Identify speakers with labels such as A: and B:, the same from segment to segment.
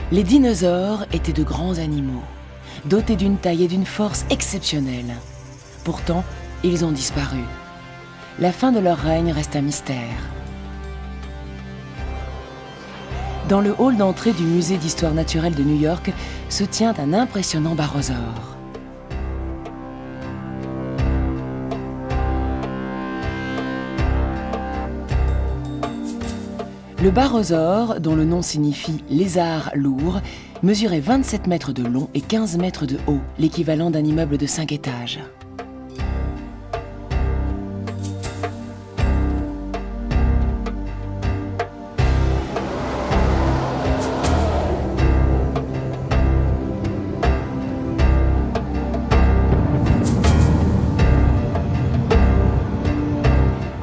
A: Les dinosaures étaient de grands animaux, dotés d'une taille et d'une force exceptionnelles. Pourtant, ils ont disparu. La fin de leur règne reste un mystère. Dans le hall d'entrée du musée d'histoire naturelle de New York se tient un impressionnant barosaure. Le barosaure, dont le nom signifie lézard lourd, mesurait 27 mètres de long et 15 mètres de haut, l'équivalent d'un immeuble de 5 étages.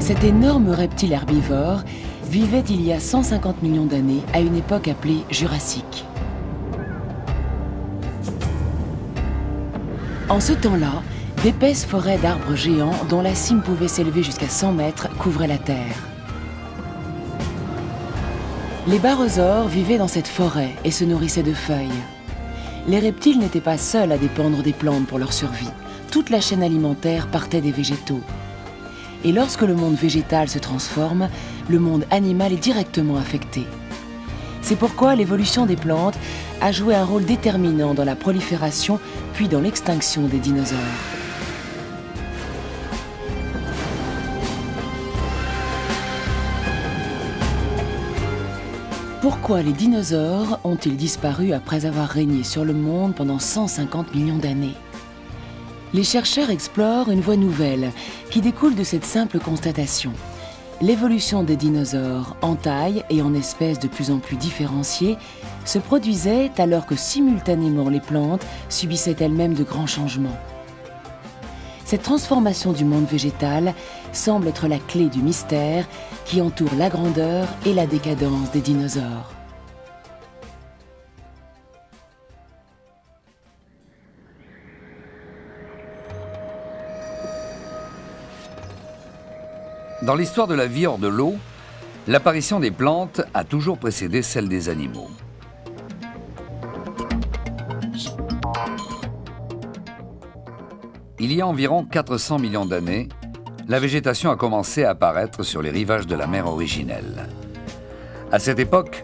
A: Cet énorme reptile herbivore vivait il y a 150 millions d'années à une époque appelée Jurassique. En ce temps-là, d'épaisses forêts d'arbres géants dont la cime pouvait s'élever jusqu'à 100 mètres couvraient la terre. Les barosaures vivaient dans cette forêt et se nourrissaient de feuilles. Les reptiles n'étaient pas seuls à dépendre des plantes pour leur survie. Toute la chaîne alimentaire partait des végétaux. Et lorsque le monde végétal se transforme, le monde animal est directement affecté. C'est pourquoi l'évolution des plantes a joué un rôle déterminant dans la prolifération puis dans l'extinction des dinosaures. Pourquoi les dinosaures ont-ils disparu après avoir régné sur le monde pendant 150 millions d'années ? Les chercheurs explorent une voie nouvelle qui découle de cette simple constatation. L'évolution des dinosaures en taille et en espèces de plus en plus différenciées se produisait alors que simultanément les plantes subissaient elles-mêmes de grands changements. Cette transformation du monde végétal semble être la clé du mystère qui entoure la grandeur et la décadence des dinosaures.
B: Dans l'histoire de la vie hors de l'eau, l'apparition des plantes a toujours précédé celle des animaux. Il y a environ 400 millions d'années, la végétation a commencé à apparaître sur les rivages de la mer originelle. À cette époque,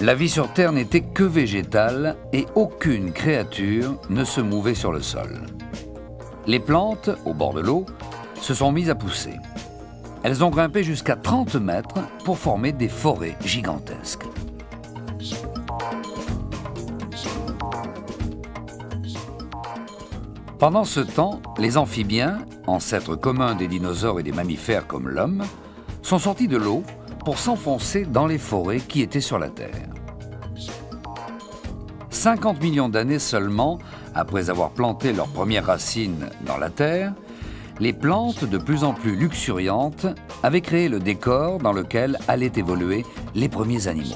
B: la vie sur Terre n'était que végétale et aucune créature ne se mouvait sur le sol. Les plantes, au bord de l'eau, se sont mises à pousser. Elles ont grimpé jusqu'à 30 mètres pour former des forêts gigantesques. Pendant ce temps, les amphibiens, ancêtres communs des dinosaures et des mammifères comme l'homme, sont sortis de l'eau pour s'enfoncer dans les forêts qui étaient sur la Terre. 50 millions d'années seulement après avoir planté leurs premières racines dans la Terre, les plantes, de plus en plus luxuriantes, avaient créé le décor dans lequel allaient évoluer les premiers animaux.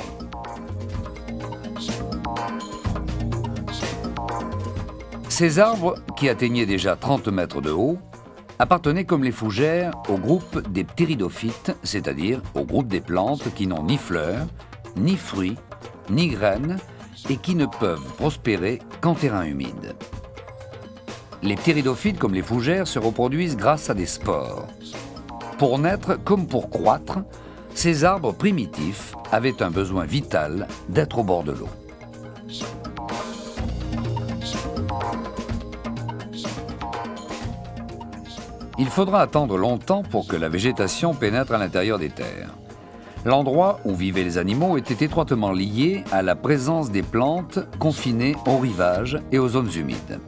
B: Ces arbres, qui atteignaient déjà 30 mètres de haut, appartenaient comme les fougères au groupe des ptéridophytes, c'est-à-dire au groupe des plantes qui n'ont ni fleurs, ni fruits, ni graines et qui ne peuvent prospérer qu'en terrain humide. Les ptéridophytes, comme les fougères, se reproduisent grâce à des spores. Pour naître comme pour croître, ces arbres primitifs avaient un besoin vital d'être au bord de l'eau. Il faudra attendre longtemps pour que la végétation pénètre à l'intérieur des terres. L'endroit où vivaient les animaux était étroitement lié à la présence des plantes confinées aux rivages et aux zones humides.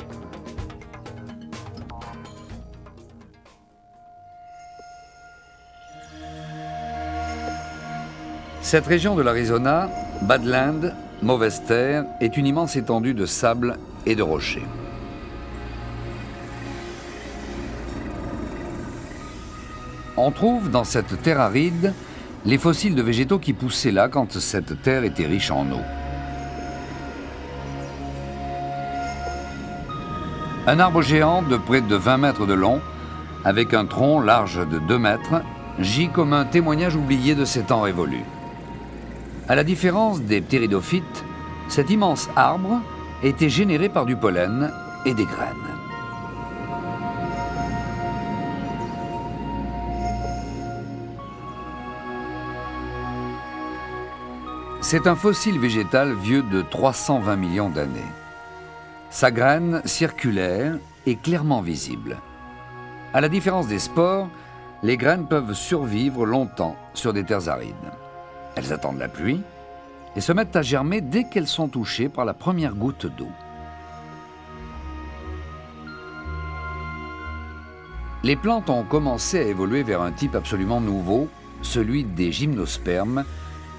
B: Cette région de l'Arizona, Badland, mauvaise terre, est une immense étendue de sable et de rochers. On trouve dans cette terre aride les fossiles de végétaux qui poussaient là quand cette terre était riche en eau. Un arbre géant de près de 20 mètres de long, avec un tronc large de 2 mètres, gît comme un témoignage oublié de ces temps révolus. À la différence des ptéridophytes, Cet immense arbre était généré par du pollen et des graines. C'est un fossile végétal vieux de 320 millions d'années. Sa graine circulaire est clairement visible. À la différence des spores, les graines peuvent survivre longtemps sur des terres arides. Elles attendent la pluie et se mettent à germer dès qu'elles sont touchées par la première goutte d'eau. Les plantes ont commencé à évoluer vers un type absolument nouveau, celui des gymnospermes,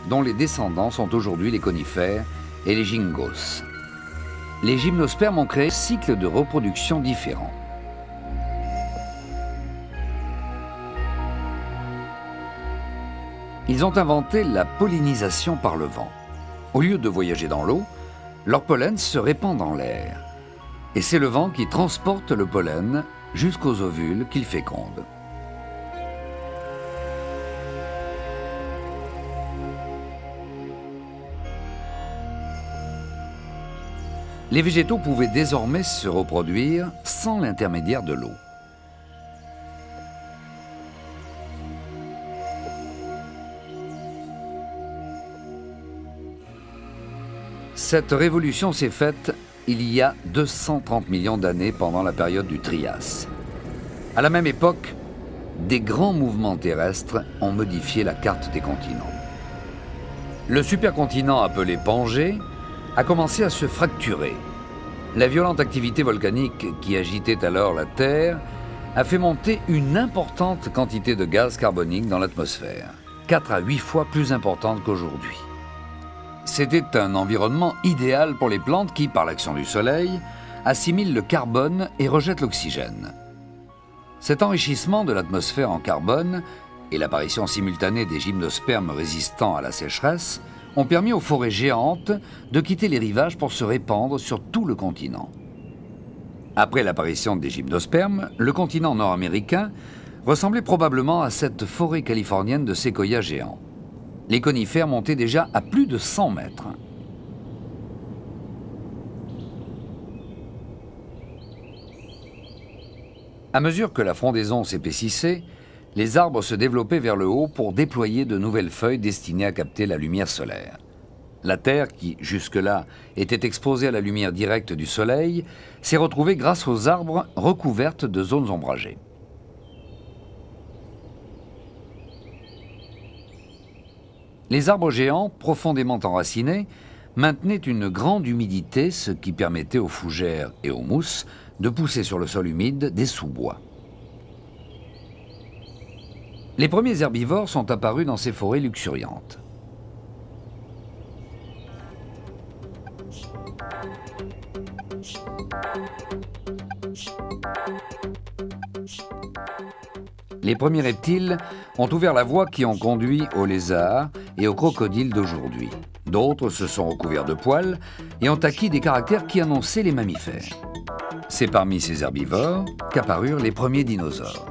B: dont les descendants sont aujourd'hui les conifères et les gingos. Les gymnospermes ont créé un cycle de reproduction différent. Ils ont inventé la pollinisation par le vent. Au lieu de voyager dans l'eau, leur pollen se répand dans l'air. Et c'est le vent qui transporte le pollen jusqu'aux ovules qu'il féconde. Les végétaux pouvaient désormais se reproduire sans l'intermédiaire de l'eau. Cette révolution s'est faite il y a 230 millions d'années pendant la période du Trias. À la même époque, des grands mouvements terrestres ont modifié la carte des continents. Le supercontinent appelé Pangée a commencé à se fracturer. La violente activité volcanique qui agitait alors la Terre a fait monter une importante quantité de gaz carbonique dans l'atmosphère, 4 à 8 fois plus importante qu'aujourd'hui. C'était un environnement idéal pour les plantes qui, par l'action du soleil, assimilent le carbone et rejettent l'oxygène. Cet enrichissement de l'atmosphère en carbone et l'apparition simultanée des gymnospermes résistants à la sécheresse ont permis aux forêts géantes de quitter les rivages pour se répandre sur tout le continent. Après l'apparition des gymnospermes, le continent nord-américain ressemblait probablement à cette forêt californienne de séquoias géants. Les conifères montaient déjà à plus de 100 mètres. À mesure que la frondaison s'épaississait, les arbres se développaient vers le haut pour déployer de nouvelles feuilles destinées à capter la lumière solaire. La Terre, qui jusque-là était exposée à la lumière directe du soleil, s'est retrouvée grâce aux arbres recouverte de zones ombragées. Les arbres géants, profondément enracinés, maintenaient une grande humidité, ce qui permettait aux fougères et aux mousses de pousser sur le sol humide des sous-bois. Les premiers herbivores sont apparus dans ces forêts luxuriantes. Les premiers reptiles ont ouvert la voie qui ont conduit aux lézards et aux crocodiles d'aujourd'hui. D'autres se sont recouverts de poils et ont acquis des caractères qui annonçaient les mammifères. C'est parmi ces herbivores qu'apparurent les premiers dinosaures.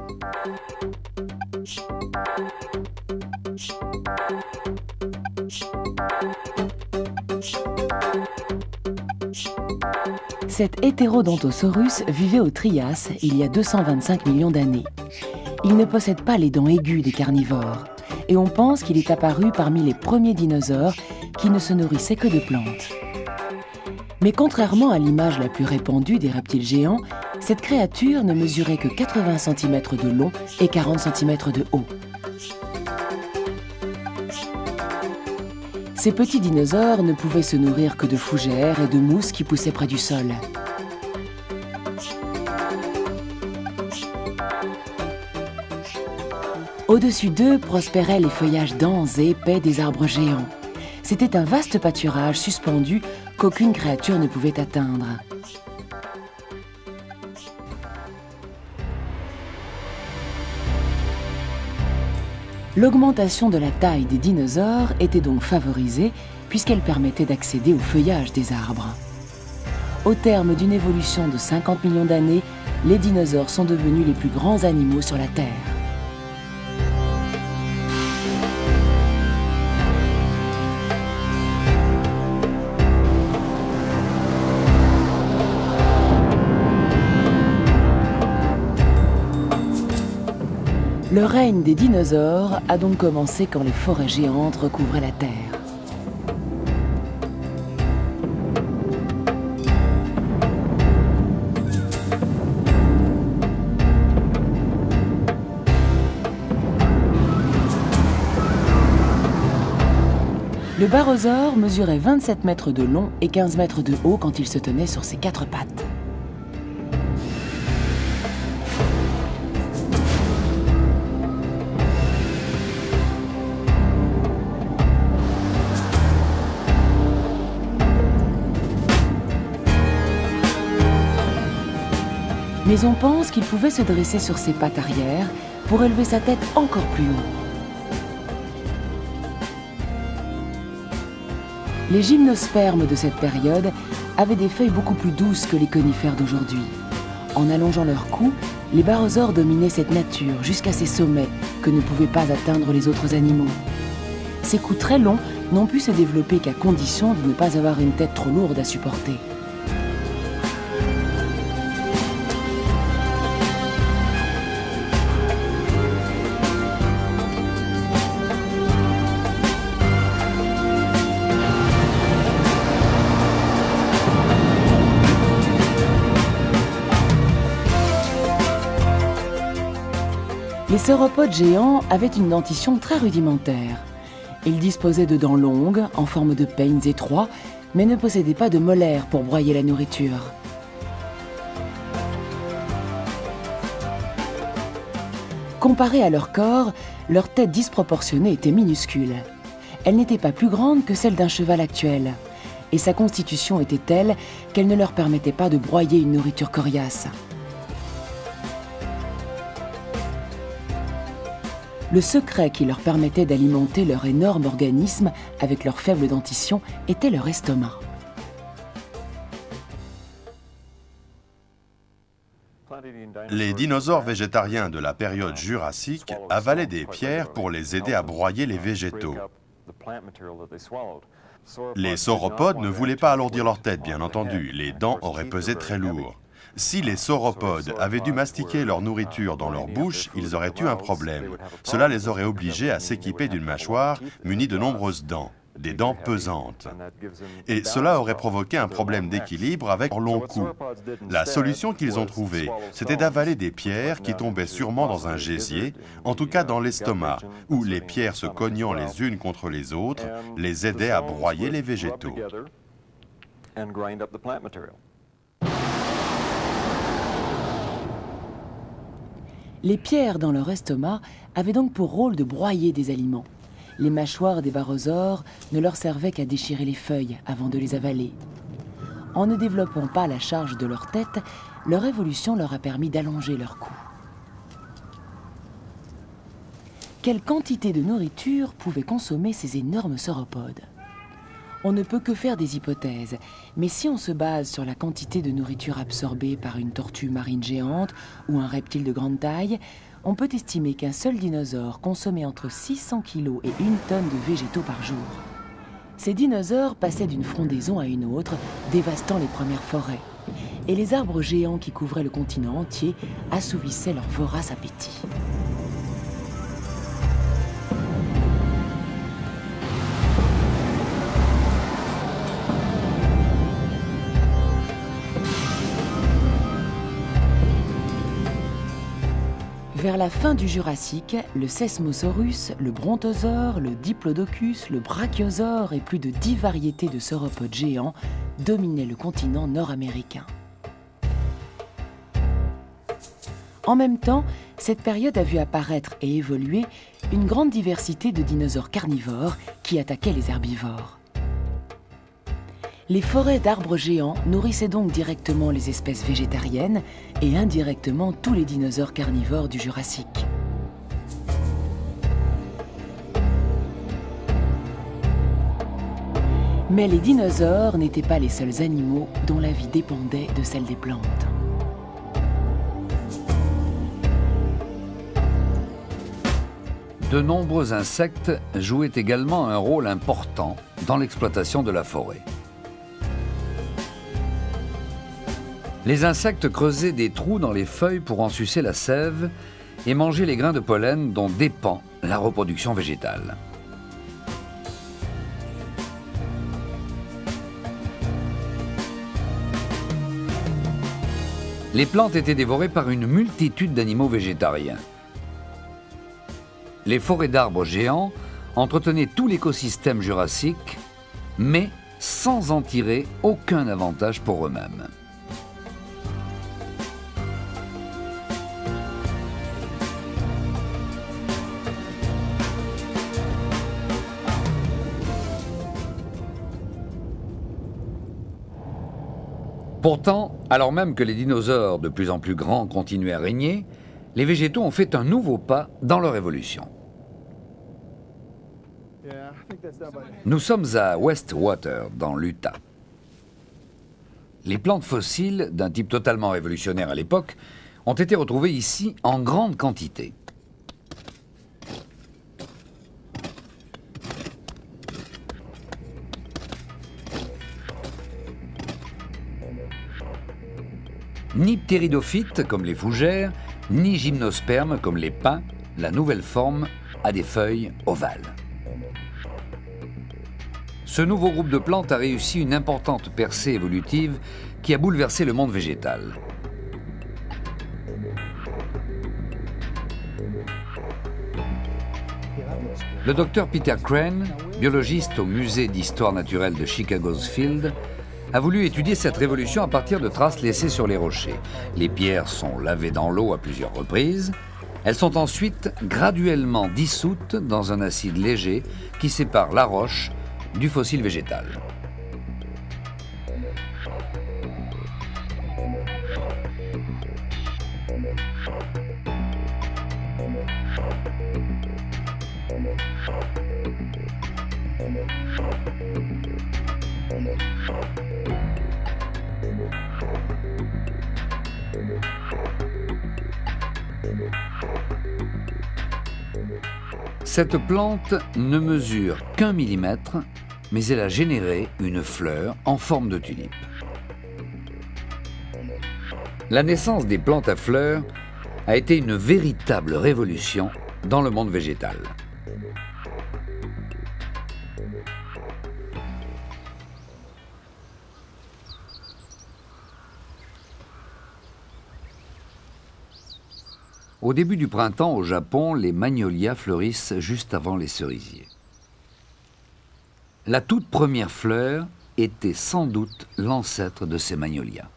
A: Cet Heterodontosaurus vivait au Trias il y a 225 millions d'années. Il ne possède pas les dents aiguës des carnivores et on pense qu'il est apparu parmi les premiers dinosaures qui ne se nourrissaient que de plantes. Mais contrairement à l'image la plus répandue des reptiles géants, cette créature ne mesurait que 80 cm de long et 40 cm de haut. Ces petits dinosaures ne pouvaient se nourrir que de fougères et de mousses qui poussaient près du sol. Au-dessus d'eux prospéraient les feuillages denses et épais des arbres géants. C'était un vaste pâturage suspendu qu'aucune créature ne pouvait atteindre. L'augmentation de la taille des dinosaures était donc favorisée puisqu'elle permettait d'accéder au feuillage des arbres. Au terme d'une évolution de 50 millions d'années, les dinosaures sont devenus les plus grands animaux sur la Terre. Le règne des dinosaures a donc commencé quand les forêts géantes recouvraient la Terre. Le barosaure mesurait 27 mètres de long et 15 mètres de haut quand il se tenait sur ses 4 pattes. Mais on pense qu'il pouvait se dresser sur ses pattes arrière pour élever sa tête encore plus haut. Les gymnospermes de cette période avaient des feuilles beaucoup plus douces que les conifères d'aujourd'hui. En allongeant leur cou, les barosaures dominaient cette nature jusqu'à ses sommets que ne pouvaient pas atteindre les autres animaux. Ces coups très longs n'ont pu se développer qu'à condition de ne pas avoir une tête trop lourde à supporter. Les sauropodes géants avaient une dentition très rudimentaire. Ils disposaient de dents longues, en forme de peignes étroits, mais ne possédaient pas de molaires pour broyer la nourriture. Comparé à leur corps, leur tête disproportionnée était minuscule. Elle n'était pas plus grande que celle d'un cheval actuel. Et sa constitution était telle qu'elle ne leur permettait pas de broyer une nourriture coriace. Le secret qui leur permettait d'alimenter leur énorme organisme avec leur faible dentition était leur estomac.
C: Les dinosaures végétariens de la période jurassique avalaient des pierres pour les aider à broyer les végétaux. Les sauropodes ne voulaient pas alourdir leur tête, bien entendu, les dents auraient pesé très lourd. Si les sauropodes avaient dû mastiquer leur nourriture dans leur bouche, ils auraient eu un problème. Cela les aurait obligés à s'équiper d'une mâchoire munie de nombreuses dents, des dents pesantes. Et cela aurait provoqué un problème d'équilibre avec leur long cou. La solution qu'ils ont trouvée, c'était d'avaler des pierres qui tombaient sûrement dans un gésier, en tout cas dans l'estomac, où les pierres se cognant les unes contre les autres, les aidaient à broyer les végétaux.
A: Les pierres dans leur estomac avaient donc pour rôle de broyer des aliments. Les mâchoires des barosaures ne leur servaient qu'à déchirer les feuilles avant de les avaler. En ne développant pas la charge de leur tête, leur évolution leur a permis d'allonger leur cou. Quelle quantité de nourriture pouvaient consommer ces énormes sauropodes ? On ne peut que faire des hypothèses, mais si on se base sur la quantité de nourriture absorbée par une tortue marine géante ou un reptile de grande taille, on peut estimer qu'un seul dinosaure consommait entre 600 kg et 1 tonne de végétaux par jour. Ces dinosaures passaient d'une frondaison à une autre, dévastant les premières forêts. Et les arbres géants qui couvraient le continent entier assouvissaient leur vorace appétit. Vers la fin du Jurassique, le Seismosaurus, le Brontosaure, le Diplodocus, le Brachiosaure et plus de 10 variétés de sauropodes géants dominaient le continent nord-américain. En même temps, cette période a vu apparaître et évoluer une grande diversité de dinosaures carnivores qui attaquaient les herbivores. Les forêts d'arbres géants nourrissaient donc directement les espèces végétariennes et indirectement tous les dinosaures carnivores du Jurassique. Mais les dinosaures n'étaient pas les seuls animaux dont la vie dépendait de celle des plantes.
B: De nombreux insectes jouaient également un rôle important dans l'exploitation de la forêt. Les insectes creusaient des trous dans les feuilles pour en sucer la sève et manger les grains de pollen dont dépend la reproduction végétale. Les plantes étaient dévorées par une multitude d'animaux végétariens. Les forêts d'arbres géants entretenaient tout l'écosystème jurassique, mais sans en tirer aucun avantage pour eux-mêmes. Pourtant, alors même que les dinosaures de plus en plus grands continuaient à régner, les végétaux ont fait un nouveau pas dans leur évolution. Nous sommes à Westwater, dans l'Utah. Les plantes fossiles, d'un type totalement révolutionnaire à l'époque, ont été retrouvées ici en grande quantité. Ni ptéridophytes comme les fougères, ni gymnospermes comme les pins, la nouvelle forme a des feuilles ovales. Ce nouveau groupe de plantes a réussi une importante percée évolutive qui a bouleversé le monde végétal. Le docteur Peter Crane, biologiste au musée d'histoire naturelle de Chicago's Field, a voulu étudier cette révolution à partir de traces laissées sur les rochers. Les pierres sont lavées dans l'eau à plusieurs reprises. Elles sont ensuite graduellement dissoutes dans un acide léger qui sépare la roche du fossile végétal. Cette plante ne mesure qu'1 millimètre, mais elle a généré une fleur en forme de tulipe. La naissance des plantes à fleurs a été une véritable révolution dans le monde végétal. Au début du printemps, au Japon, les magnolias fleurissent juste avant les cerisiers. La toute première fleur était sans doute l'ancêtre de ces magnolias.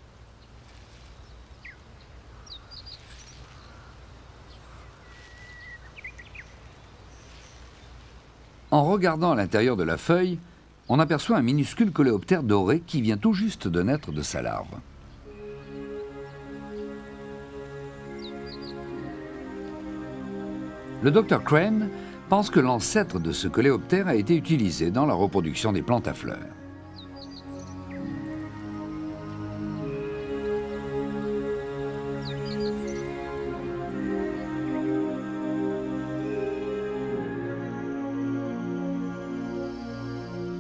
B: En regardant à l'intérieur de la feuille, on aperçoit un minuscule coléoptère doré qui vient tout juste de naître de sa larve. Le docteur Crane pense que l'ancêtre de ce coléoptère a été utilisé dans la reproduction des plantes à fleurs.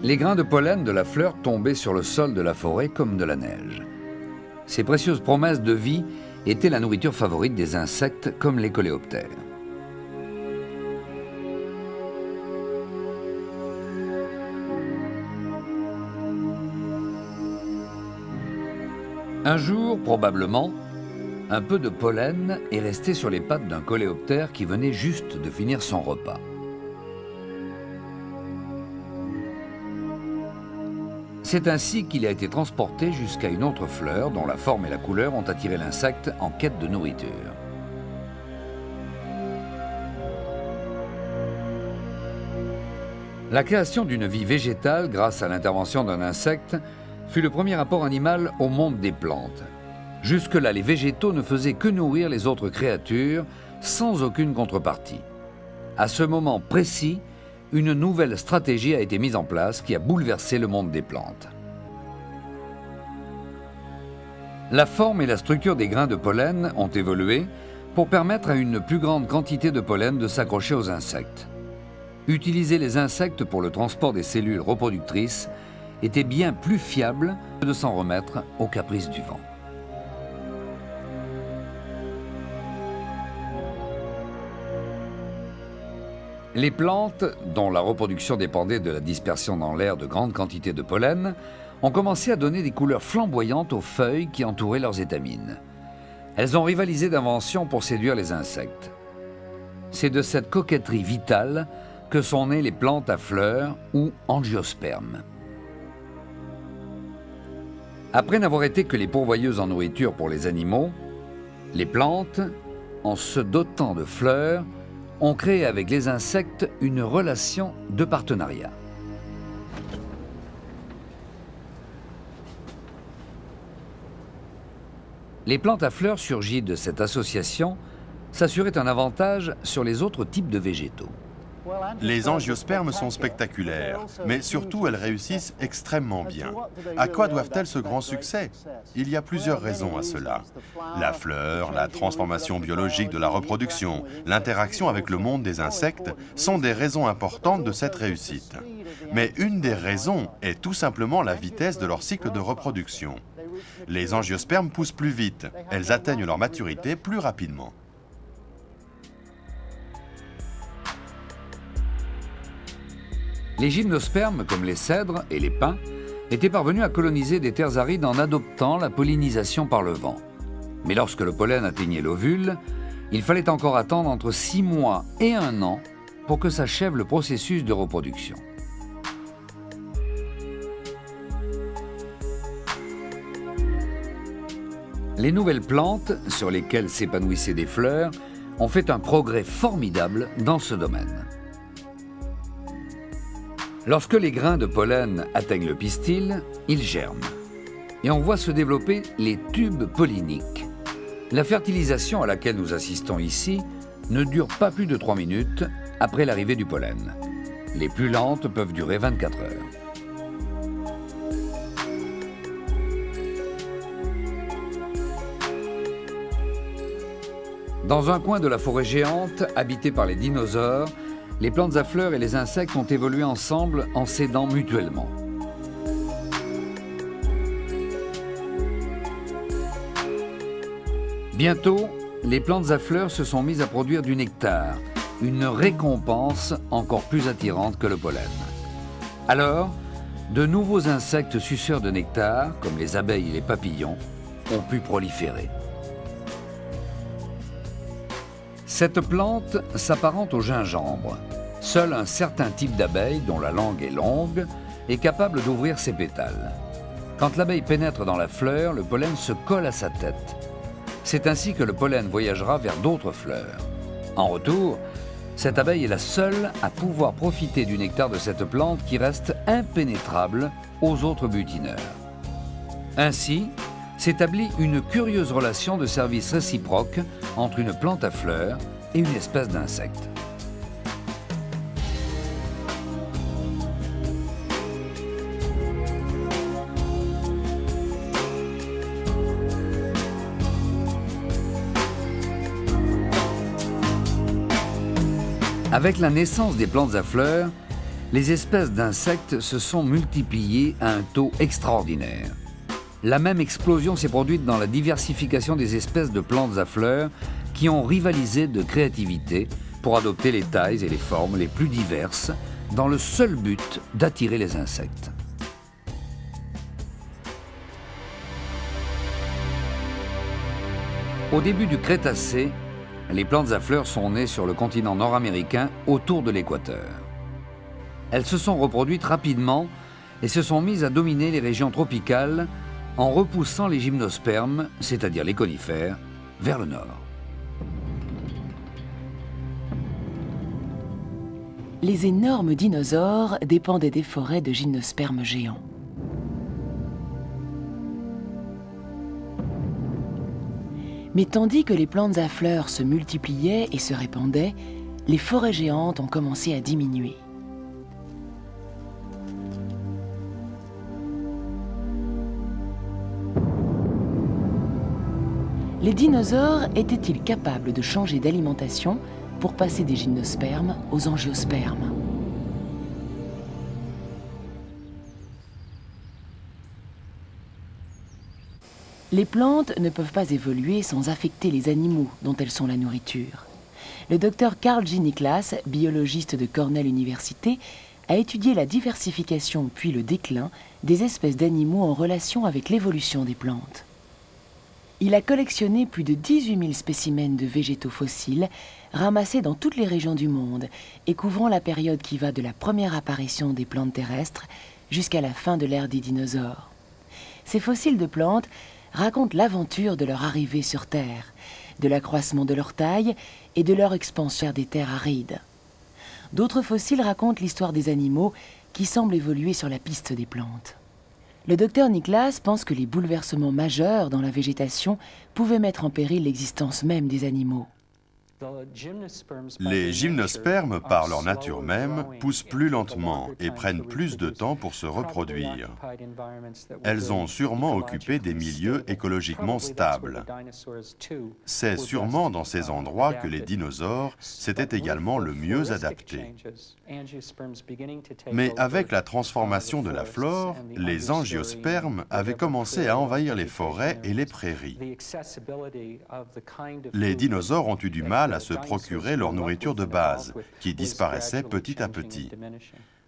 B: Les grains de pollen de la fleur tombaient sur le sol de la forêt comme de la neige. Ces précieuses promesses de vie étaient la nourriture favorite des insectes comme les coléoptères. Un jour, probablement, un peu de pollen est resté sur les pattes d'un coléoptère qui venait juste de finir son repas. C'est ainsi qu'il a été transporté jusqu'à une autre fleur dont la forme et la couleur ont attiré l'insecte en quête de nourriture. La création d'une vie végétale grâce à l'intervention d'un insecte fut le premier apport animal au monde des plantes. Jusque-là, les végétaux ne faisaient que nourrir les autres créatures sans aucune contrepartie. À ce moment précis, une nouvelle stratégie a été mise en place qui a bouleversé le monde des plantes. La forme et la structure des grains de pollen ont évolué pour permettre à une plus grande quantité de pollen de s'accrocher aux insectes. Utiliser les insectes pour le transport des cellules reproductrices était bien plus fiable que de s'en remettre aux caprices du vent. Les plantes, dont la reproduction dépendait de la dispersion dans l'air de grandes quantités de pollen, ont commencé à donner des couleurs flamboyantes aux feuilles qui entouraient leurs étamines. Elles ont rivalisé d'inventions pour séduire les insectes. C'est de cette coquetterie vitale que sont nées les plantes à fleurs ou angiospermes. Après n'avoir été que les pourvoyeuses en nourriture pour les animaux, les plantes, en se dotant de fleurs, ont créé avec les insectes une relation de partenariat. Les plantes à fleurs surgies de cette association s'assuraient un avantage sur les autres types de végétaux.
C: Les angiospermes sont spectaculaires, mais surtout elles réussissent extrêmement bien. À quoi doivent-elles ce grand succès? Il y a plusieurs raisons à cela. La fleur, la transformation biologique de la reproduction, l'interaction avec le monde des insectes sont des raisons importantes de cette réussite. Mais une des raisons est tout simplement la vitesse de leur cycle de reproduction. Les angiospermes poussent plus vite, elles atteignent leur maturité plus rapidement.
B: Les gymnospermes, comme les cèdres et les pins, étaient parvenus à coloniser des terres arides en adoptant la pollinisation par le vent. Mais lorsque le pollen atteignait l'ovule, il fallait encore attendre entre 6 mois et 1 an pour que s'achève le processus de reproduction. Les nouvelles plantes, sur lesquelles s'épanouissaient des fleurs, ont fait un progrès formidable dans ce domaine. Lorsque les grains de pollen atteignent le pistil, ils germent. Et on voit se développer les tubes polliniques. La fertilisation à laquelle nous assistons ici ne dure pas plus de 3 minutes après l'arrivée du pollen. Les plus lentes peuvent durer 24 heures. Dans un coin de la forêt géante, habitée par les dinosaures, les plantes à fleurs et les insectes ont évolué ensemble en s'aidant mutuellement. Bientôt, les plantes à fleurs se sont mises à produire du nectar, une récompense encore plus attirante que le pollen. Alors, de nouveaux insectes suceurs de nectar, comme les abeilles et les papillons, ont pu proliférer. Cette plante s'apparente au gingembre. Seul un certain type d'abeille, dont la langue est longue, est capable d'ouvrir ses pétales. Quand l'abeille pénètre dans la fleur, le pollen se colle à sa tête. C'est ainsi que le pollen voyagera vers d'autres fleurs. En retour, cette abeille est la seule à pouvoir profiter du nectar de cette plante qui reste impénétrable aux autres butineurs. Ainsi, s'établit une curieuse relation de service réciproque entre une plante à fleurs et une espèce d'insecte. Avec la naissance des plantes à fleurs, les espèces d'insectes se sont multipliées à un taux extraordinaire. La même explosion s'est produite dans la diversification des espèces de plantes à fleurs qui ont rivalisé de créativité pour adopter les tailles et les formes les plus diverses dans le seul but d'attirer les insectes. Au début du Crétacé, les plantes à fleurs sont nées sur le continent nord-américain autour de l'équateur. Elles se sont reproduites rapidement et se sont mises à dominer les régions tropicales en repoussant les gymnospermes, c'est-à-dire les conifères, vers le nord.
A: Les énormes dinosaures dépendaient des forêts de gymnospermes géants. Mais tandis que les plantes à fleurs se multipliaient et se répandaient, les forêts géantes ont commencé à diminuer. Les dinosaures étaient-ils capables de changer d'alimentation pour passer des gymnospermes aux angiospermes? Les plantes ne peuvent pas évoluer sans affecter les animaux dont elles sont la nourriture. Le docteur Carl G. Niklas, biologiste de Cornell Université, a étudié la diversification puis le déclin des espèces d'animaux en relation avec l'évolution des plantes. Il a collectionné plus de 18 000 spécimens de végétaux fossiles ramassés dans toutes les régions du monde et couvrant la période qui va de la première apparition des plantes terrestres jusqu'à la fin de l'ère des dinosaures. Ces fossiles de plantes racontent l'aventure de leur arrivée sur Terre, de l'accroissement de leur taille et de leur expansion vers des terres arides. D'autres fossiles racontent l'histoire des animaux qui semblent évoluer sur la piste des plantes. Le docteur Niklas pense que les bouleversements majeurs dans la végétation pouvaient mettre en péril l'existence même des animaux.
C: Les gymnospermes, par leur nature même, poussent plus lentement et prennent plus de temps pour se reproduire. Elles ont sûrement occupé des milieux écologiquement stables. C'est sûrement dans ces endroits que les dinosaures s'étaient également le mieux adaptés. Mais avec la transformation de la flore, les angiospermes avaient commencé à envahir les forêts et les prairies. Les dinosaures ont eu du mal à se procurer leur nourriture de base, qui disparaissait petit à petit.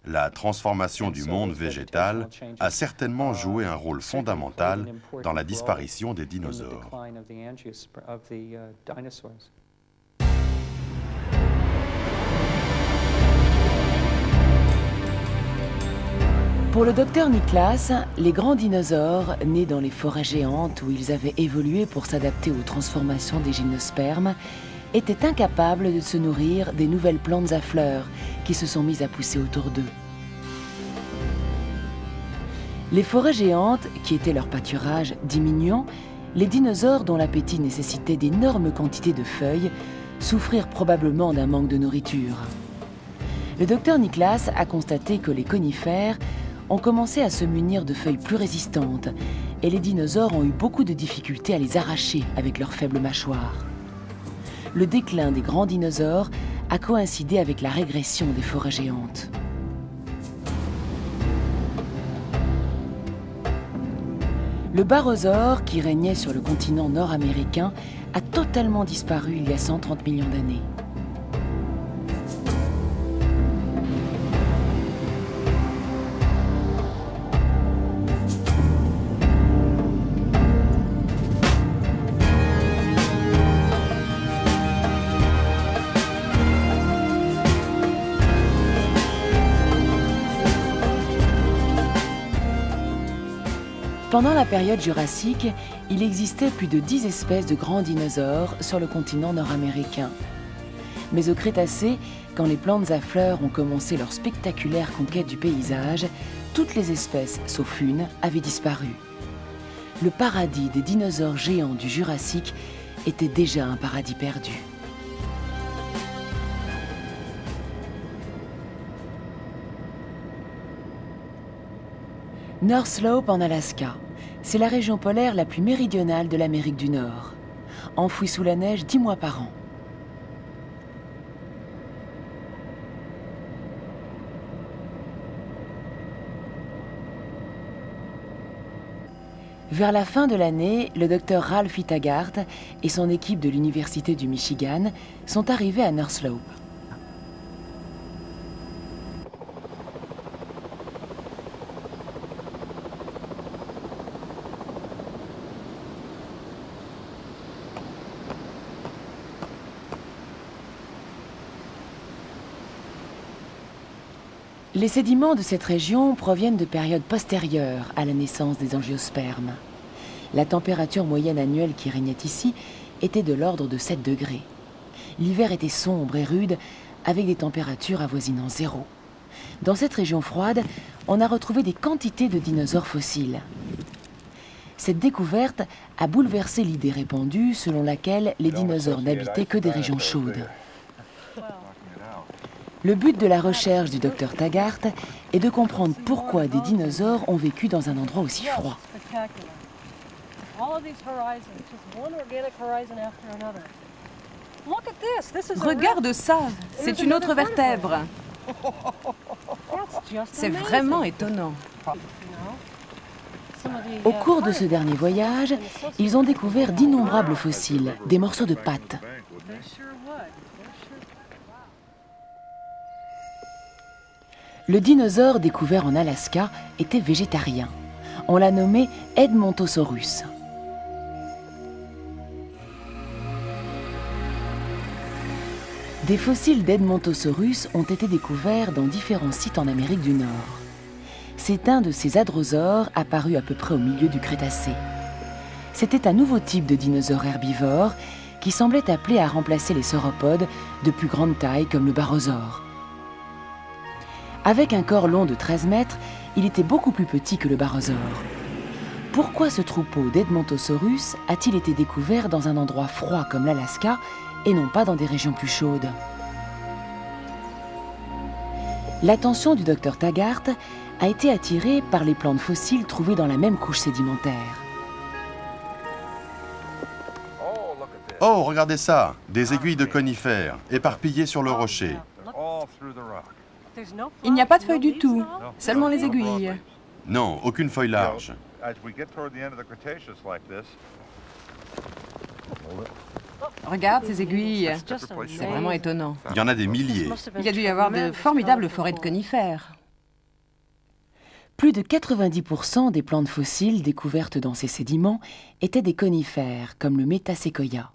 C: La transformation du monde végétal a certainement joué un rôle fondamental dans la disparition des dinosaures.
A: Pour le docteur Niklas, les grands dinosaures, nés dans les forêts géantes où ils avaient évolué pour s'adapter aux transformations des gymnospermes, étaient incapables de se nourrir des nouvelles plantes à fleurs qui se sont mises à pousser autour d'eux. Les forêts géantes, qui étaient leur pâturage, diminuant, les dinosaures dont l'appétit nécessitait d'énormes quantités de feuilles souffrirent probablement d'un manque de nourriture. Le docteur Niklas a constaté que les conifères ont commencé à se munir de feuilles plus résistantes et les dinosaures ont eu beaucoup de difficultés à les arracher avec leurs faibles mâchoires. Le déclin des grands dinosaures a coïncidé avec la régression des forêts géantes. Le barosaure, qui régnait sur le continent nord-américain, a totalement disparu il y a 130 millions d'années. Pendant la période jurassique, il existait plus de 10 espèces de grands dinosaures sur le continent nord-américain. Mais au Crétacé, quand les plantes à fleurs ont commencé leur spectaculaire conquête du paysage, toutes les espèces, sauf une, avaient disparu. Le paradis des dinosaures géants du Jurassique était déjà un paradis perdu. North Slope en Alaska. C'est la région polaire la plus méridionale de l'Amérique du Nord. Enfouie sous la neige 10 mois par an. Vers la fin de l'année, le docteur Ralph E. Taggart et son équipe de l'Université du Michigan sont arrivés à North Slope. Les sédiments de cette région proviennent de périodes postérieures à la naissance des angiospermes. La température moyenne annuelle qui régnait ici était de l'ordre de 7 degrés. L'hiver était sombre et rude, avec des températures avoisinant 0. Dans cette région froide, on a retrouvé des quantités de dinosaures fossiles. Cette découverte a bouleversé l'idée répandue selon laquelle les dinosaures n'habitaient que des régions chaudes. Le but de la recherche du docteur Taggart est de comprendre pourquoi des dinosaures ont vécu dans un endroit aussi froid.
D: Regarde ça, c'est une autre vertèbre. C'est vraiment étonnant.
A: Au cours de ce dernier voyage, ils ont découvert d'innombrables fossiles, des morceaux de pattes. Le dinosaure découvert en Alaska était végétarien. On l'a nommé Edmontosaurus. Des fossiles d'Edmontosaurus ont été découverts dans différents sites en Amérique du Nord. C'est un de ces hadrosaures apparus à peu près au milieu du Crétacé. C'était un nouveau type de dinosaure herbivore qui semblait appelé à remplacer les sauropodes de plus grande taille comme le barosaure. Avec un corps long de 13 mètres, il était beaucoup plus petit que le barosaure. Pourquoi ce troupeau d'Edmontosaurus a-t-il été découvert dans un endroit froid comme l'Alaska et non pas dans des régions plus chaudes? L'attention du docteur Taggart a été attirée par les plantes fossiles trouvées dans la même couche sédimentaire.
C: Oh, regardez ça! Des aiguilles de conifères, éparpillées sur le rocher.
D: Il n'y a pas de feuilles du tout, seulement les aiguilles.
C: Non, aucune feuille large.
D: Regarde ces aiguilles, c'est vraiment étonnant.
C: Il y en a des milliers.
D: Il y a dû y avoir de formidables forêts de conifères.
A: Plus de 90% des plantes fossiles découvertes dans ces sédiments étaient des conifères, comme le Metasequoia.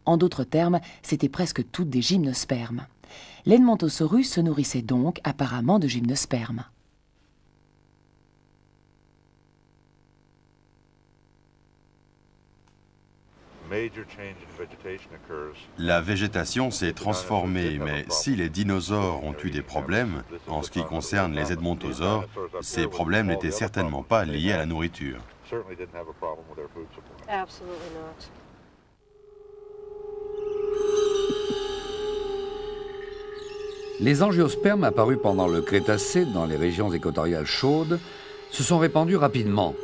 A: En d'autres termes, c'étaient presque toutes des gymnospermes. L'Edmontosaurus se nourrissait donc apparemment de gymnospermes.
C: La végétation s'est transformée, mais si les dinosaures ont eu des problèmes, en ce qui concerne les edmontosaures, ces problèmes n'étaient certainement pas liés à la nourriture.
B: Les angiospermes apparus pendant le Crétacé dans les régions équatoriales chaudes se sont répandus rapidement.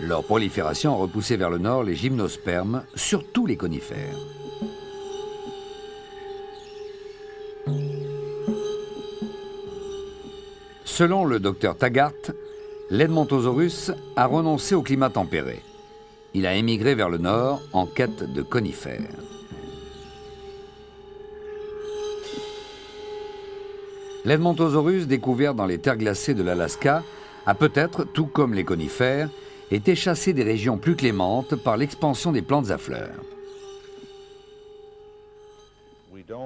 B: Leur prolifération a repoussé vers le nord les gymnospermes, surtout les conifères. Selon le docteur Taggart, l'Edmontosaurus a renoncé au climat tempéré. Il a émigré vers le nord en quête de conifères. L'Edmontosaurus, découvert dans les terres glacées de l'Alaska, a peut-être, tout comme les conifères, été chassé des régions plus clémentes par l'expansion des plantes à fleurs.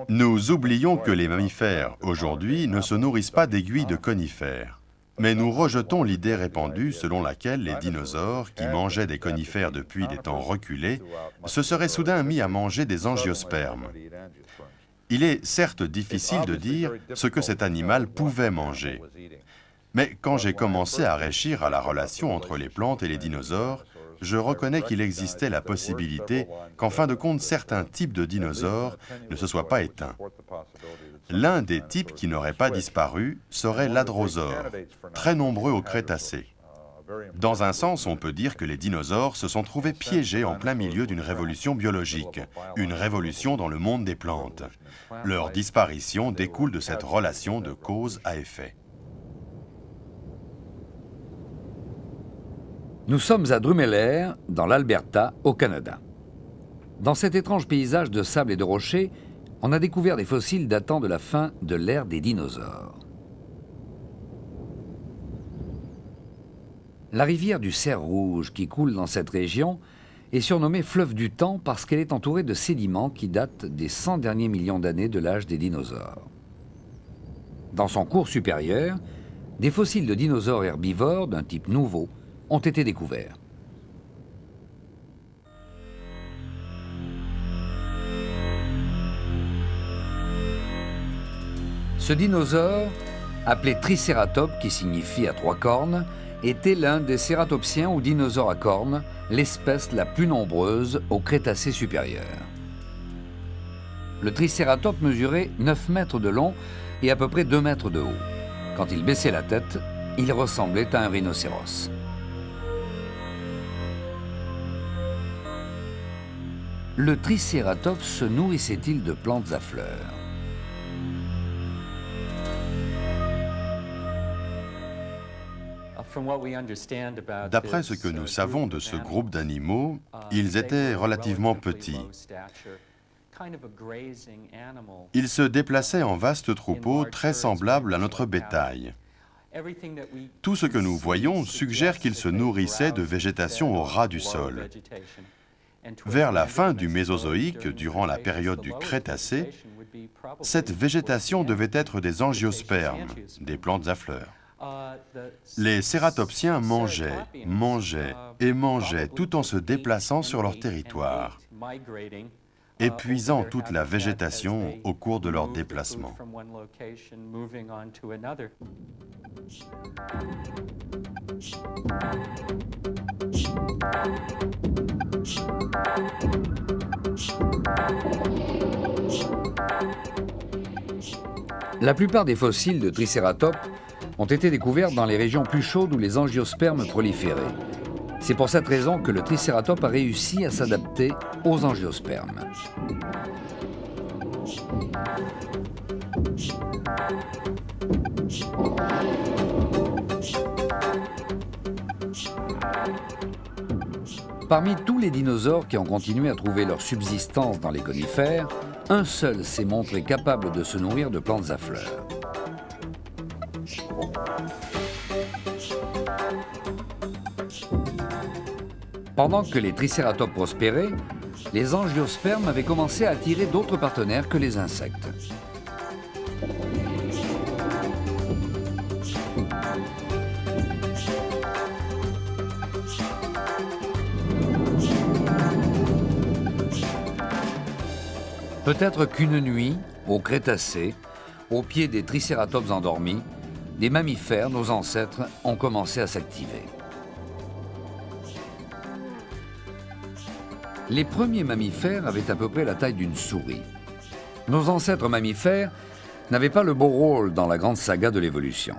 C: Nous oublions que les mammifères, aujourd'hui, ne se nourrissent pas d'aiguilles de conifères. Mais nous rejetons l'idée répandue selon laquelle les dinosaures, qui mangeaient des conifères depuis des temps reculés, se seraient soudain mis à manger des angiospermes. Il est certes difficile de dire ce que cet animal pouvait manger. Mais quand j'ai commencé à réfléchir à la relation entre les plantes et les dinosaures, je reconnais qu'il existait la possibilité qu'en fin de compte, certains types de dinosaures ne se soient pas éteints. L'un des types qui n'aurait pas disparu serait l'hadrosaure, très nombreux au Crétacé. Dans un sens, on peut dire que les dinosaures se sont trouvés piégés en plein milieu d'une révolution biologique, une révolution dans le monde des plantes. Leur disparition découle de cette relation de cause à effet.
B: Nous sommes à Drumheller, dans l'Alberta, au Canada. Dans cet étrange paysage de sable et de rochers, on a découvert des fossiles datant de la fin de l'ère des dinosaures. La rivière du Cerf Rouge qui coule dans cette région est surnommée fleuve du temps parce qu'elle est entourée de sédiments qui datent des 100 derniers millions d'années de l'âge des dinosaures. Dans son cours supérieur, des fossiles de dinosaures herbivores d'un type nouveau ont été découverts. Ce dinosaure, appelé Tricératops, qui signifie à trois cornes, était l'un des cératopsiens ou dinosaures à cornes, l'espèce la plus nombreuse au Crétacé supérieur. Le Tricératops mesurait 9 mètres de long et à peu près 2 mètres de haut. Quand il baissait la tête, il ressemblait à un rhinocéros. Le Tricératops se nourrissait-il de plantes à fleurs?
C: D'après ce que nous savons de ce groupe d'animaux, ils étaient relativement petits. Ils se déplaçaient en vastes troupeaux très semblables à notre bétail. Tout ce que nous voyons suggère qu'ils se nourrissaient de végétation au ras du sol. Vers la fin du Mésozoïque, durant la période du Crétacé, cette végétation devait être des angiospermes, des plantes à fleurs. Les cératopsiens mangeaient, mangeaient et mangeaient tout en se déplaçant sur leur territoire, épuisant toute la végétation au cours de leur déplacement.
B: La plupart des fossiles de tricératopes ont été découverts dans les régions plus chaudes où les angiospermes proliféraient. C'est pour cette raison que le tricératope a réussi à s'adapter aux angiospermes. Parmi tous les dinosaures qui ont continué à trouver leur subsistance dans les conifères, un seul s'est montré capable de se nourrir de plantes à fleurs. Pendant que les tricératopes prospéraient, les angiospermes avaient commencé à attirer d'autres partenaires que les insectes. Peut-être qu'une nuit, au Crétacé, au pied des tricératopes endormis, des mammifères, nos ancêtres, ont commencé à s'activer. Les premiers mammifères avaient à peu près la taille d'une souris. Nos ancêtres mammifères n'avaient pas le beau rôle dans la grande saga de l'évolution.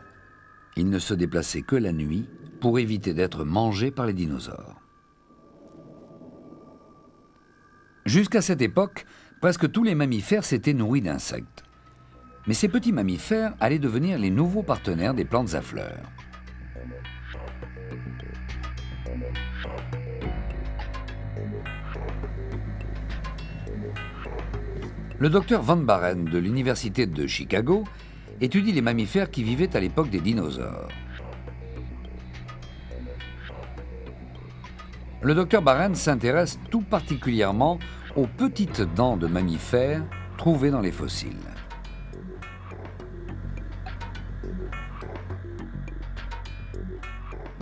B: Ils ne se déplaçaient que la nuit pour éviter d'être mangés par les dinosaures. Jusqu'à cette époque, presque tous les mammifères s'étaient nourris d'insectes. Mais ces petits mammifères allaient devenir les nouveaux partenaires des plantes à fleurs. Le docteur Van Baren de l'Université de Chicago étudie les mammifères qui vivaient à l'époque des dinosaures. Le docteur Baren s'intéresse tout particulièrement aux petites dents de mammifères trouvées dans les fossiles.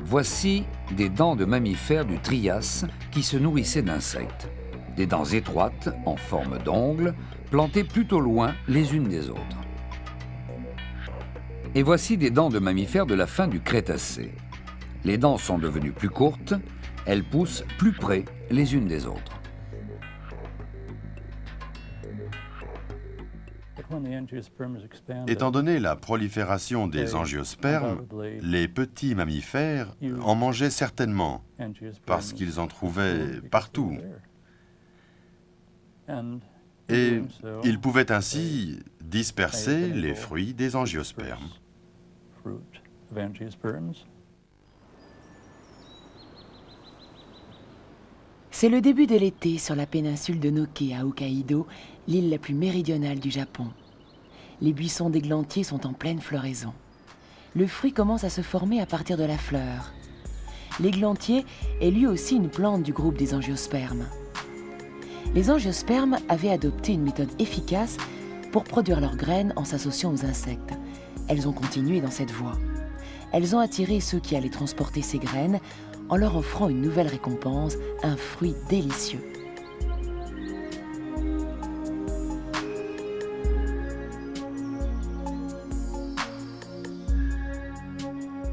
B: Voici des dents de mammifères du Trias qui se nourrissaient d'insectes. Des dents étroites, en forme d'ongles, plantées plutôt loin les unes des autres. Et voici des dents de mammifères de la fin du Crétacé. Les dents sont devenues plus courtes, elles poussent plus près les unes des autres.
C: Étant donné la prolifération des angiospermes, les petits mammifères en mangeaient certainement, parce qu'ils en trouvaient partout. Et ils pouvaient ainsi disperser les fruits des angiospermes.
A: C'est le début de l'été sur la péninsule de Noke à Hokkaido, l'île la plus méridionale du Japon. Les buissons d'églantiers sont en pleine floraison. Le fruit commence à se former à partir de la fleur. L'églantier est lui aussi une plante du groupe des angiospermes. Les angiospermes avaient adopté une méthode efficace pour produire leurs graines en s'associant aux insectes. Elles ont continué dans cette voie. Elles ont attiré ceux qui allaient transporter ces graines en leur offrant une nouvelle récompense, un fruit délicieux.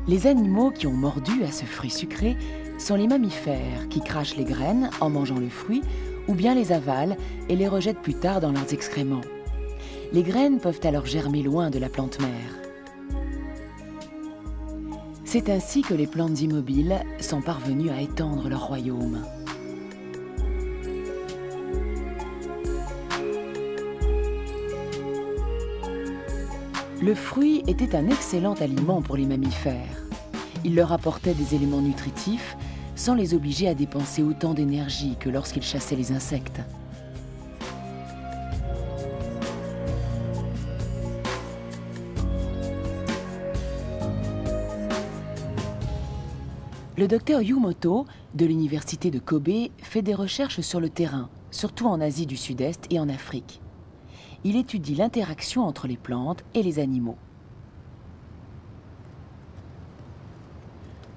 A: Les animaux qui ont mordu à ce fruit sucré sont les mammifères qui crachent les graines en mangeant le fruit ou bien les avalent et les rejettent plus tard dans leurs excréments. Les graines peuvent alors germer loin de la plante mère. C'est ainsi que les plantes immobiles sont parvenues à étendre leur royaume. Le fruit était un excellent aliment pour les mammifères. Il leur apportait des éléments nutritifs sans les obliger à dépenser autant d'énergie que lorsqu'ils chassaient les insectes. Le docteur Yumoto, de l'université de Kobe, fait des recherches sur le terrain, surtout en Asie du Sud-Est et en Afrique. Il étudie l'interaction entre les plantes et les animaux.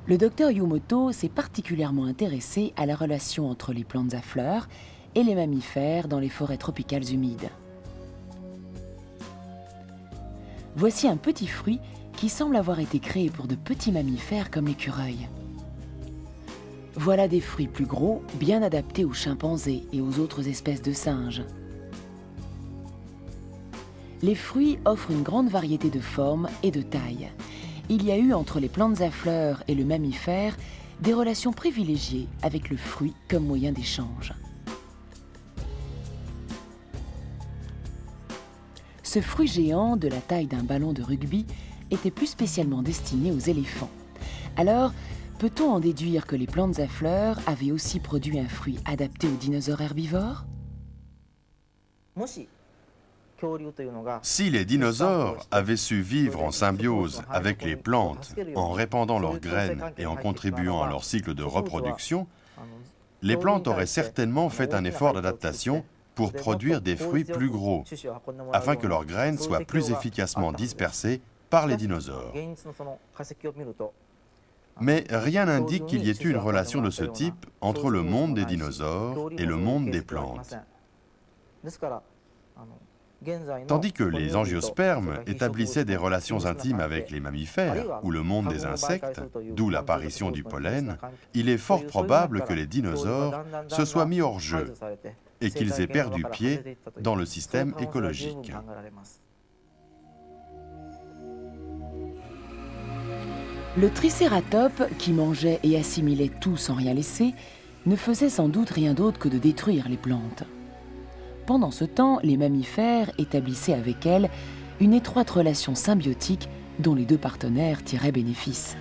A: Le docteur Yumoto s'est particulièrement intéressé à la relation entre les plantes à fleurs et les mammifères dans les forêts tropicales humides. Voici un petit fruit qui semble avoir été créé pour de petits mammifères comme l'écureuil. Voilà des fruits plus gros, bien adaptés aux chimpanzés et aux autres espèces de singes. Les fruits offrent une grande variété de formes et de tailles. Il y a eu entre les plantes à fleurs et le mammifère des relations privilégiées avec le fruit comme moyen d'échange. Ce fruit géant, de la taille d'un ballon de rugby, était plus spécialement destiné aux éléphants. Alors, peut-on en déduire que les plantes à fleurs avaient aussi produit un fruit adapté aux dinosaures herbivores?
C: Si les dinosaures avaient su vivre en symbiose avec les plantes, en répandant leurs graines et en contribuant à leur cycle de reproduction, les plantes auraient certainement fait un effort d'adaptation pour produire des fruits plus gros, afin que leurs graines soient plus efficacement dispersées par les dinosaures. Mais rien n'indique qu'il y ait eu une relation de ce type entre le monde des dinosaures et le monde des plantes. Tandis que les angiospermes établissaient des relations intimes avec les mammifères ou le monde des insectes, d'où l'apparition du pollen, il est fort probable que les dinosaures se soient mis hors jeu et qu'ils aient perdu pied dans le système écologique.
A: Le tricératops, qui mangeait et assimilait tout sans rien laisser, ne faisait sans doute rien d'autre que de détruire les plantes. Pendant ce temps, les mammifères établissaient avec elles une étroite relation symbiotique dont les deux partenaires tiraient bénéfice.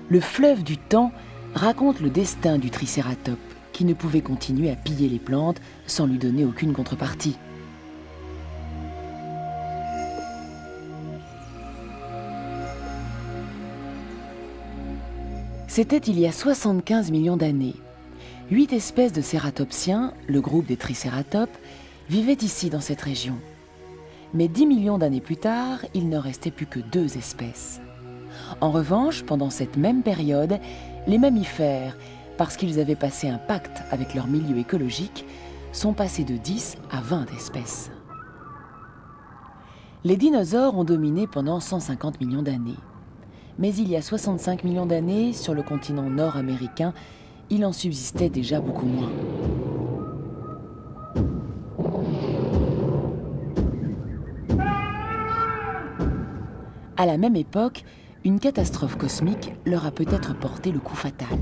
A: Le fleuve du temps raconte le destin du tricératops, qui ne pouvait continuer à piller les plantes sans lui donner aucune contrepartie. C'était il y a 75 millions d'années. 8 espèces de cératopsiens, le groupe des tricératops, vivaient ici dans cette région. Mais 10 millions d'années plus tard, il ne restait plus que 2 espèces. En revanche, pendant cette même période, les mammifères, parce qu'ils avaient passé un pacte avec leur milieu écologique, sont passés de 10 à 20 espèces. Les dinosaures ont dominé pendant 150 millions d'années. Mais il y a 65 millions d'années, sur le continent nord-américain, il en subsistait déjà beaucoup moins. À la même époque, une catastrophe cosmique leur a peut-être porté le coup fatal.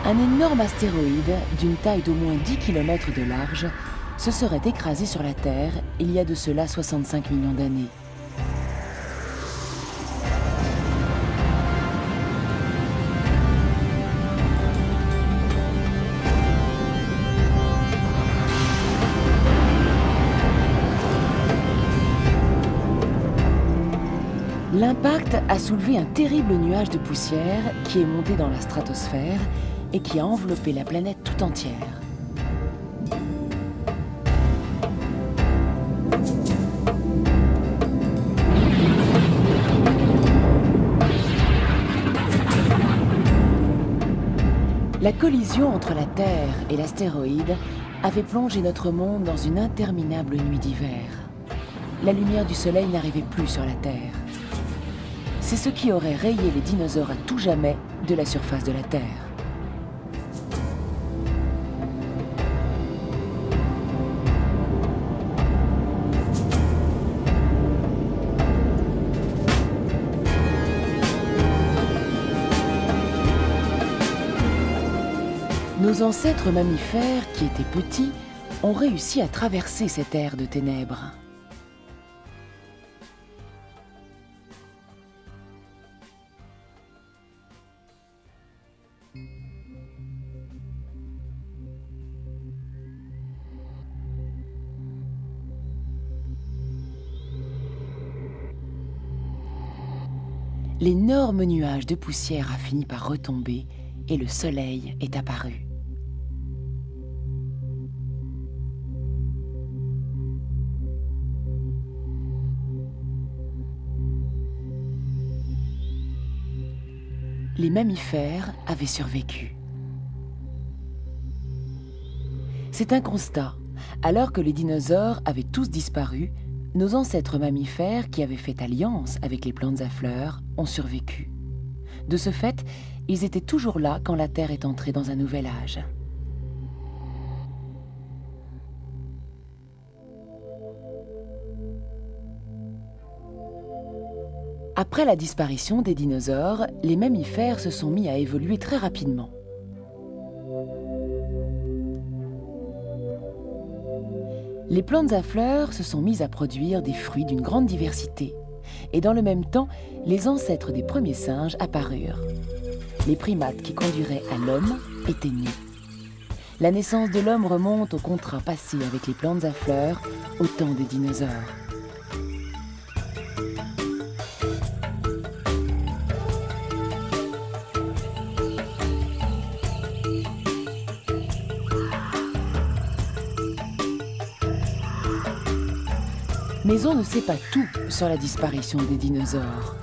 A: Un énorme astéroïde d'une taille d'au moins 10 km de large se serait écrasé sur la Terre il y a de cela 65 millions d'années. L'impact a soulevé un terrible nuage de poussière qui est monté dans la stratosphère et qui a enveloppé la planète tout entière. La collision entre la Terre et l'astéroïde avait plongé notre monde dans une interminable nuit d'hiver. La lumière du soleil n'arrivait plus sur la Terre. C'est ce qui aurait rayé les dinosaures à tout jamais de la surface de la Terre. Nos ancêtres mammifères, qui étaient petits, ont réussi à traverser cette ère de ténèbres. l'énorme nuage de poussière a fini par retomber et le soleil est apparu. Les mammifères avaient survécu. C'est un constat. Alors que les dinosaures avaient tous disparu, nos ancêtres mammifères qui avaient fait alliance avec les plantes à fleurs ont survécu. De ce fait, ils étaient toujours là quand la Terre est entrée dans un nouvel âge. Après la disparition des dinosaures, les mammifères se sont mis à évoluer très rapidement. Les plantes à fleurs se sont mises à produire des fruits d'une grande diversité. Et dans le même temps, les ancêtres des premiers singes apparurent. Les primates qui conduiraient à l'homme étaient nés. La naissance de l'homme remonte au contrat passé avec les plantes à fleurs au temps des dinosaures. Mais on ne sait pas tout sur la disparition des dinosaures.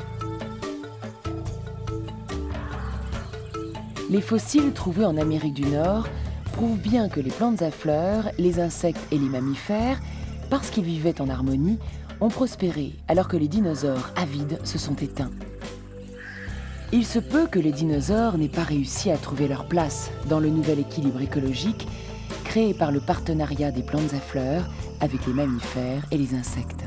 A: Les fossiles trouvés en Amérique du Nord prouvent bien que les plantes à fleurs, les insectes et les mammifères, parce qu'ils vivaient en harmonie, ont prospéré alors que les dinosaures avides se sont éteints. Il se peut que les dinosaures n'aient pas réussi à trouver leur place dans le nouvel équilibre écologique créé par le partenariat des plantes à fleurs avec les mammifères et les insectes.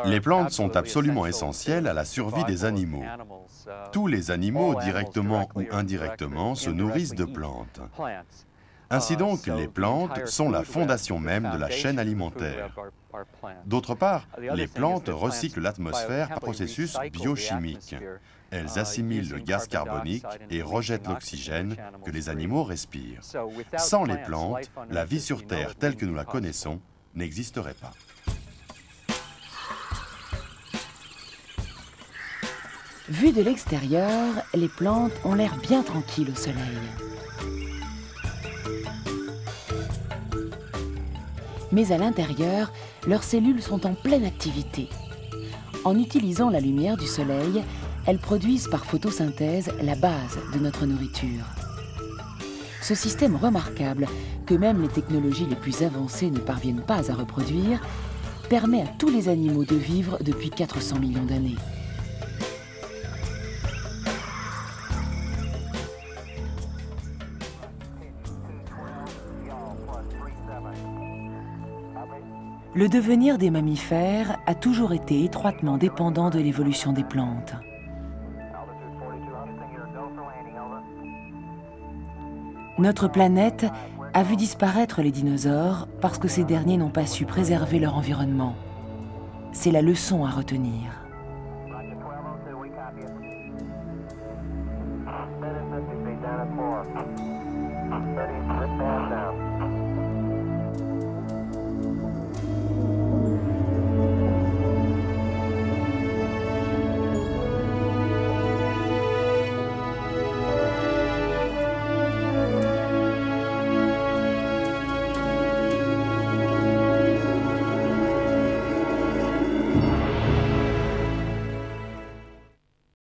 C: Les plantes sont absolument essentielles à la survie des animaux. Tous les animaux, directement ou indirectement, se nourrissent de plantes. Ainsi donc, les plantes sont la fondation même de la chaîne alimentaire. D'autre part, les plantes recyclent l'atmosphère par processus biochimiques. Elles assimilent le gaz carbonique et rejettent l'oxygène que les animaux respirent. Sans les plantes, la vie sur Terre telle que nous la connaissons n'existerait pas.
A: Vues de l'extérieur, les plantes ont l'air bien tranquilles au soleil. Mais à l'intérieur, leurs cellules sont en pleine activité. En utilisant la lumière du soleil, elles produisent par photosynthèse la base de notre nourriture. Ce système remarquable, que même les technologies les plus avancées ne parviennent pas à reproduire, permet à tous les animaux de vivre depuis 400 millions d'années. Le devenir des mammifères a toujours été étroitement dépendant de l'évolution des plantes. Notre planète a vu disparaître les dinosaures parce que ces derniers n'ont pas su préserver leur environnement. C'est la leçon à retenir.